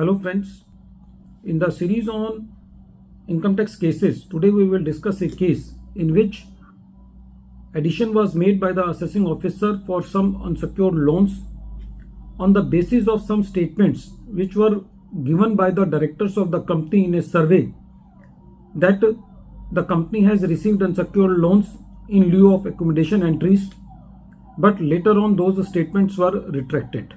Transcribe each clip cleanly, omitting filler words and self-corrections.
Hello friends, in the series on income tax cases, today we will discuss a case in which addition was made by the assessing officer for some unsecured loans on the basis of some statements which were given by the directors of the company in a survey that the company has received unsecured loans in lieu of accommodation entries, but later on those statements were retracted.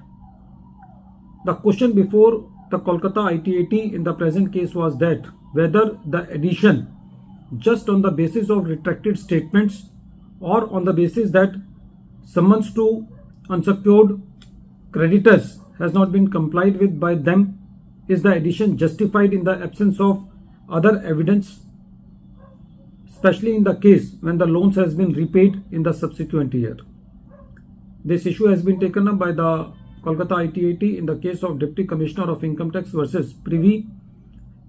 The question before the Kolkata ITAT in the present case was that whether the addition just on the basis of retracted statements or on the basis that summons to unsecured creditors has not been complied with by them, is the addition justified in the absence of other evidence, especially in the case when the loans has been repaid in the subsequent year. This issue has been taken up by the Kolkata ITAT in the case of Deputy Commissioner of Income Tax versus Privy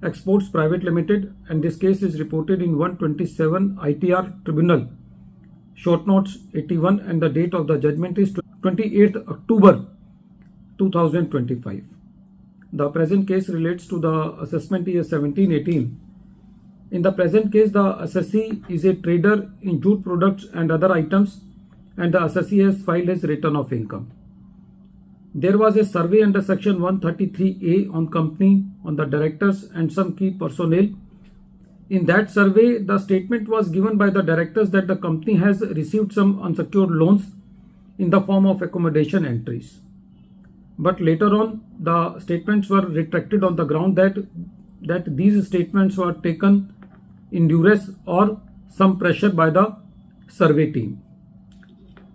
Exports Private Limited, and this case is reported in 127 ITR Tribunal, short notes 81, and the date of the judgment is 28th October 2025. The present case relates to the assessment year 17-18. In the present case, the assessee is a trader in jute products and other items, and the assessee has filed his return of income. There was a survey under section 133A on company, on the directors and some key personnel. In that survey, the statement was given by the directors that the company has received some unsecured loans in the form of accommodation entries. But later on, the statements were retracted on the ground that these statements were taken in duress or some pressure by the survey team.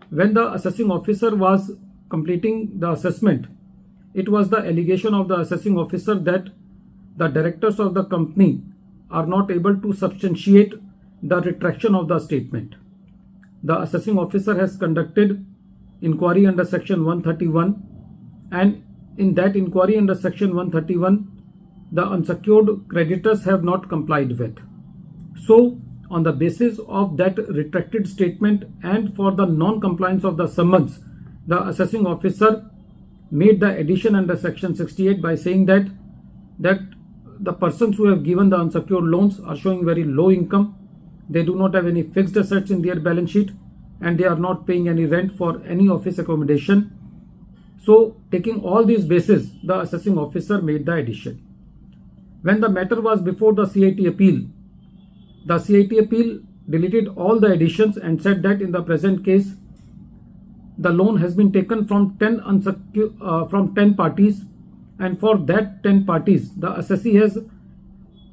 When the assessing officer was completing the assessment, it was the allegation of the assessing officer that the directors of the company are not able to substantiate the retraction of the statement. The assessing officer has conducted inquiry under section 131, and in that inquiry under section 131, the unsecured creditors have not complied with. So, on the basis of that retracted statement and for the non-compliance of the summons, the assessing officer made the addition under section 68 by saying that the persons who have given the unsecured loans are showing very low income, they do not have any fixed assets in their balance sheet, and they are not paying any rent for any office accommodation. So, taking all these bases, the assessing officer made the addition. When the matter was before the CIT appeal, the CIT appeal deleted all the additions and said that in the present case, the loan has been taken from 10 parties, and for that 10 parties, the assessee has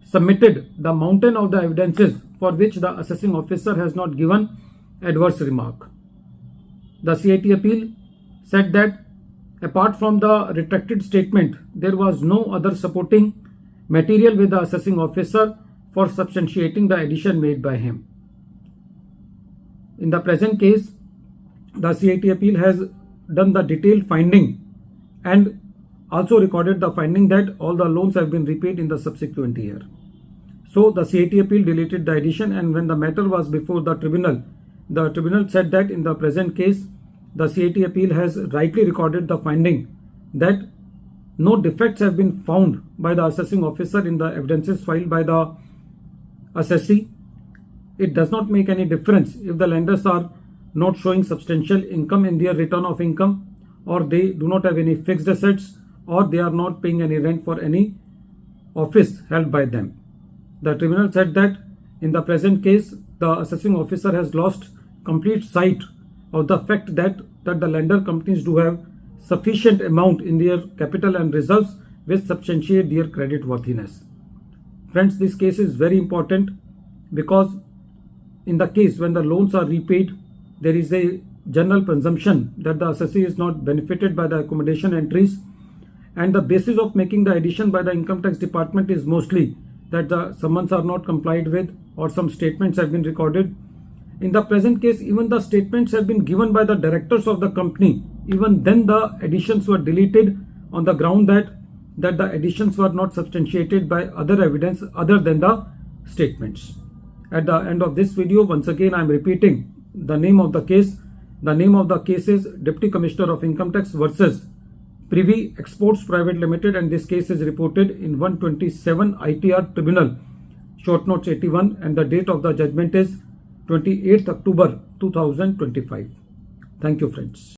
submitted the mountain of the evidences for which the assessing officer has not given adverse remark. The CIT appeal said that apart from the retracted statement, there was no other supporting material with the assessing officer for substantiating the addition made by him. In the present case, the CIT appeal has done the detailed finding and also recorded the finding that all the loans have been repaid in the subsequent year. So the CIT appeal deleted the addition, and when the matter was before the tribunal said that in the present case, the CIT appeal has rightly recorded the finding that no defects have been found by the assessing officer in the evidences filed by the assessee. It does not make any difference if the lenders are not showing substantial income in their return of income, or they do not have any fixed assets, or they are not paying any rent for any office held by them. The tribunal said that in the present case, the assessing officer has lost complete sight of the fact that the lender companies do have sufficient amount in their capital and reserves which substantiate their credit worthiness. Friends, this case is very important because in the case when the loans are repaid, there is a general presumption that the assessee is not benefited by the accommodation entries, and the basis of making the addition by the income tax department is mostly that the summons are not complied with or some statements have been recorded. In the present case, even the statements have been given by the directors of the company. Even then the additions were deleted on the ground that the additions were not substantiated by other evidence other than the statements. At the end of this video, once again I am repeating the name of the case. The name of the case is Deputy Commissioner of Income Tax versus Privy Exports Private Limited, and this case is reported in 127 ITR Tribunal, short notes 81, and the date of the judgment is 28th October 2025. Thank you, friends.